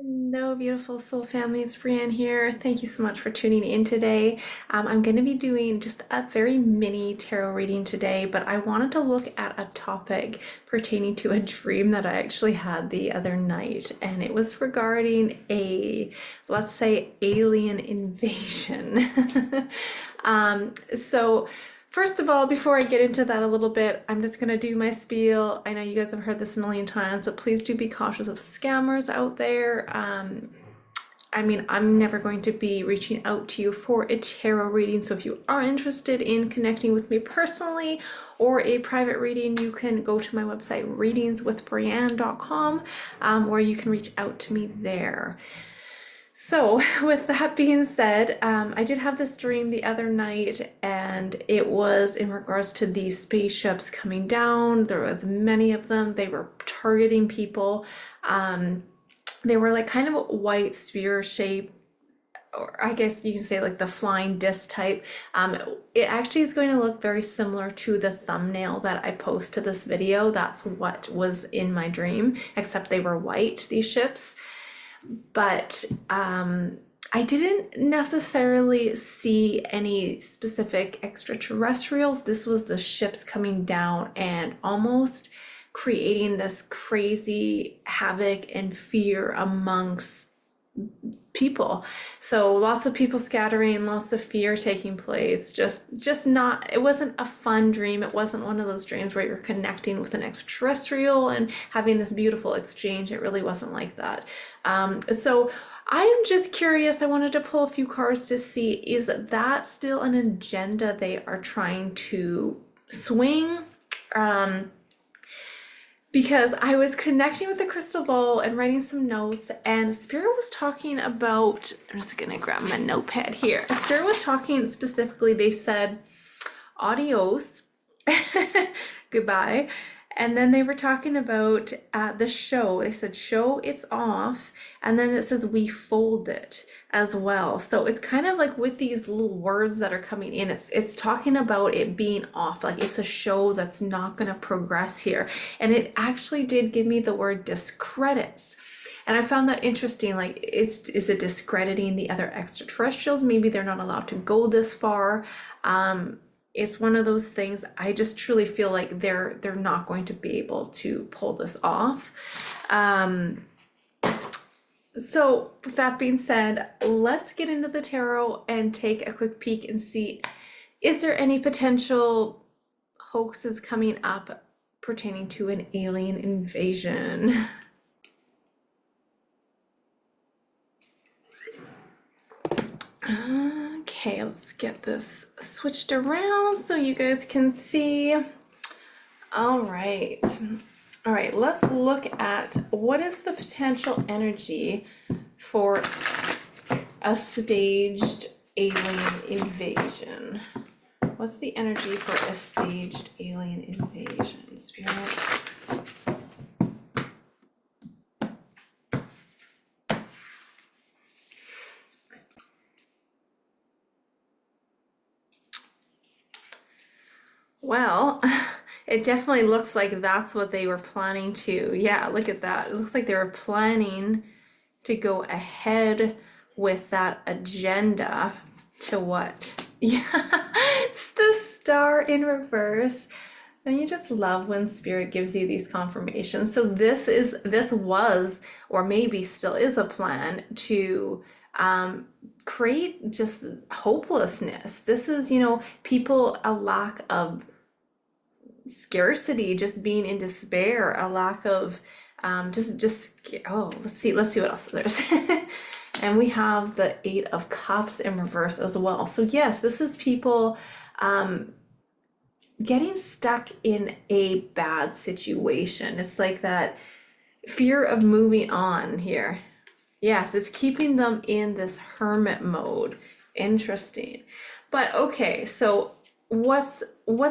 No, beautiful soul family, it's Breanne here. Thank you so much for tuning in today. I'm going to be doing just a very mini tarot reading today, but I wanted to look at a topic pertaining to a dream that I actually had the other night, and it was regarding let's say, alien invasion. So first of all, before I get into that a little bit, I'm just gonna do my spiel. I know you guys have heard this a million times, but please do be cautious of scammers out there. I mean, I'm never going to be reaching out to you for a tarot reading, so if you are interested in connecting with me personally or a private reading, you can go to my website, readingswithbrianne.com, where you can reach out to me there. So, with that being said, I did have this dream the other night, and it was in regards to these spaceships coming down. There was many of them. They were targeting people. They were like kind of a white sphere shape, or I guess you can say like the flying disc type. It actually is going to look very similar to the thumbnail that I post to this video. That's what was in my dream, except they were white, these ships. But I didn't necessarily see any specific extraterrestrials. This was the ships coming down and almost creating this crazy havoc and fear amongst people. So lots of people scattering, lots of fear taking place. Just not, it wasn't a fun dream. It wasn't one of those dreams where you're connecting with an extraterrestrial and having this beautiful exchange. It really wasn't like that. So I'm just curious. I wanted to pull a few cards to see, is that still an agenda they are trying to swing? Because I was connecting with the crystal ball and writing some notes, and Spirit was talking about, I'm just gonna grab my notepad here. Spirit was talking specifically, they said adios, goodbye. And then they were talking about the show. They said show, it's off. And then it says we fold it as well. So it's kind of like with these little words that are coming in, it's talking about it being off. Like it's a show that's not going to progress here. And it actually did give me the word discredits. And I found that interesting. Like, is it discrediting the other extraterrestrials? Maybe they're not allowed to go this far. It's one of those things. I just truly feel like they're not going to be able to pull this off. So with that being said, let's get into the tarot and take a quick peek and see, is there any potential hoaxes coming up pertaining to an alien invasion? Okay, let's get this switched around so you guys can see. All right. All right, let's look at what is the potential energy for a staged alien invasion. What's the energy for a staged alien invasion, Spirit? Well, it definitely looks like that's what they were planning to. Yeah, look at that. It looks like they were planning to go ahead with that agenda to what? Yeah, it's the star in reverse. And you just love when spirit gives you these confirmations. So this was, or maybe still is, a plan to create just hopelessness. This is, people, a lack of scarcity, just being in despair, a lack of oh, let's see what else there's. And we have the Eight of Cups in reverse as well. So yes, this is people getting stuck in a bad situation. It's like that fear of moving on here. Yes, it's keeping them in this hermit mode. Interesting. But okay, so what's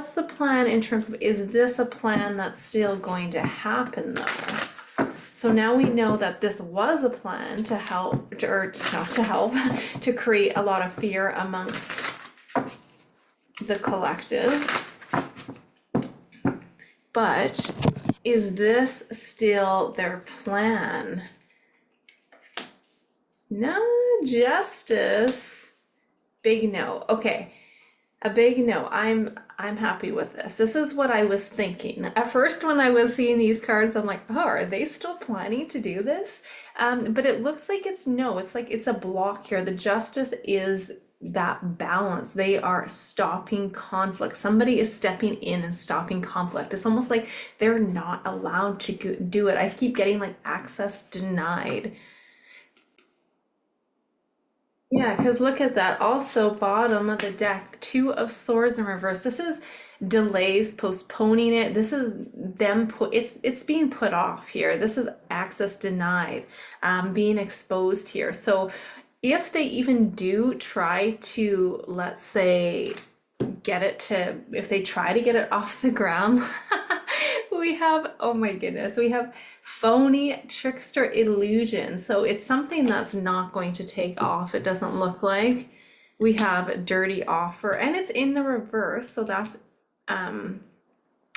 the plan in terms of, is this a plan that's still going to happen though? So now we know that this was a plan to help, or not to help, to create a lot of fear amongst the collective. But is this still their plan? No, justice. Big no. Okay. A big no. I'm happy with this. This is what I was thinking. At first, when I was seeing these cards, I'm like, oh, are they still planning to do this? But it looks like it's no. It's like it's a block here. The justice is that balance. They are stopping conflict. Somebody is stepping in and stopping conflict. It's almost like they're not allowed to do it. I keep getting like access denied. Yeah, because look at that. Also, bottom of the deck, Two of Swords in reverse. This is delays, postponing it. This is them put it's being put off here. This is access denied, being exposed here. So if they even do try to, let's say, get it to, if they try to get it off the ground, we have, oh my goodness, we have phony trickster illusion. So it's something that's not going to take off, it doesn't look like. We have dirty offer, and it's in the reverse, so um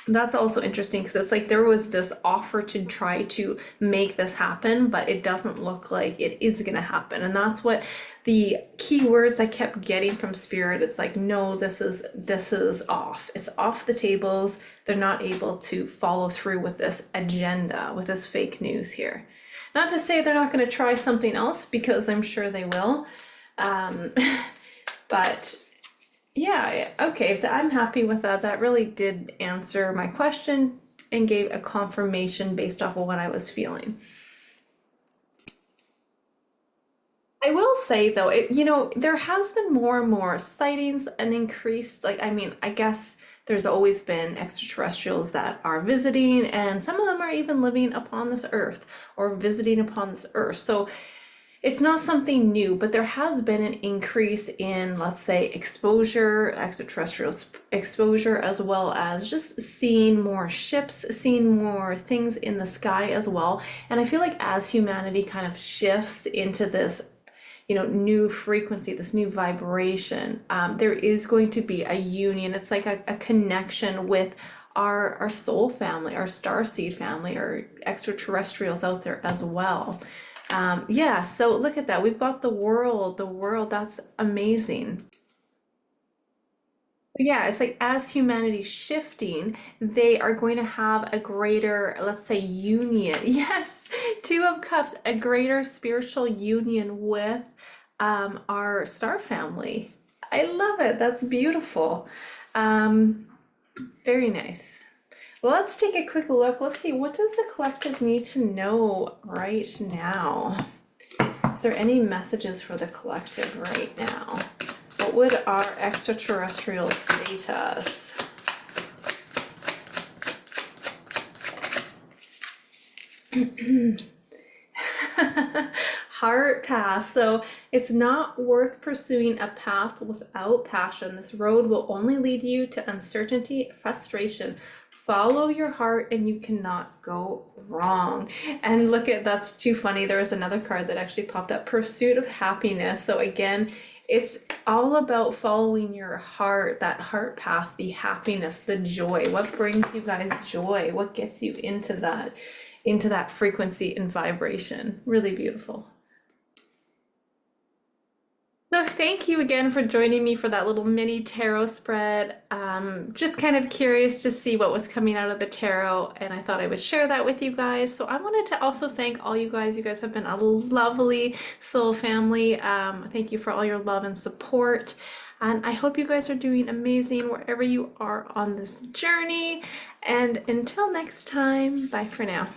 that's also interesting because it's like there was this offer to try to make this happen, but it doesn't look like it is going to happen. And that's what the keywords I kept getting from spirit. It's like, no, this is off. It's off the tables. They're not able to follow through with this agenda, with this fake news here. Not to say they're not going to try something else, because I'm sure they will. Um, but yeah, okay, I'm happy with that. That really did answer my question and gave a confirmation based off of what I was feeling. I will say though, there has been more and more sightings and increased, like, I mean, I guess there's always been extraterrestrials that are visiting, and some of them are even living upon this earth or visiting upon this earth. So it's not something new, but there has been an increase in, let's say, exposure, extraterrestrial exposure, as well as just seeing more ships, seeing more things in the sky as well. And I feel like as humanity kind of shifts into this, new frequency, this new vibration, there is going to be a union. It's like a connection with our soul family, our starseed family, or extraterrestrials out there as well. Yeah, so look at that. We've got the world, that's amazing. Yeah, it's like as humanity's shifting, they are going to have a greater, let's say, union. Yes, Two of Cups, a greater spiritual union with our star family. I love it. That's beautiful. Um, very nice. Well, let's take a quick look. Let's see, what does the collective need to know right now? Is there any messages for the collective right now? What would our extraterrestrial state us? Heart path. So it's not worth pursuing a path without passion. This road will only lead you to uncertainty, frustration. Follow your heart and you cannot go wrong. And look at, that's too funny. There was another card that actually popped up, pursuit of happiness. So again, it's all about following your heart, that heart path, the happiness, the joy. What brings you guys joy? What gets you into that frequency and vibration? Really beautiful. So thank you again for joining me for that little mini tarot spread. Just kind of curious to see what was coming out of the tarot, and I thought I would share that with you guys. So I wanted to also thank all you guys. You guys have been a lovely soul family. Thank you for all your love and support. And I hope you guys are doing amazing wherever you are on this journey. And until next time, bye for now.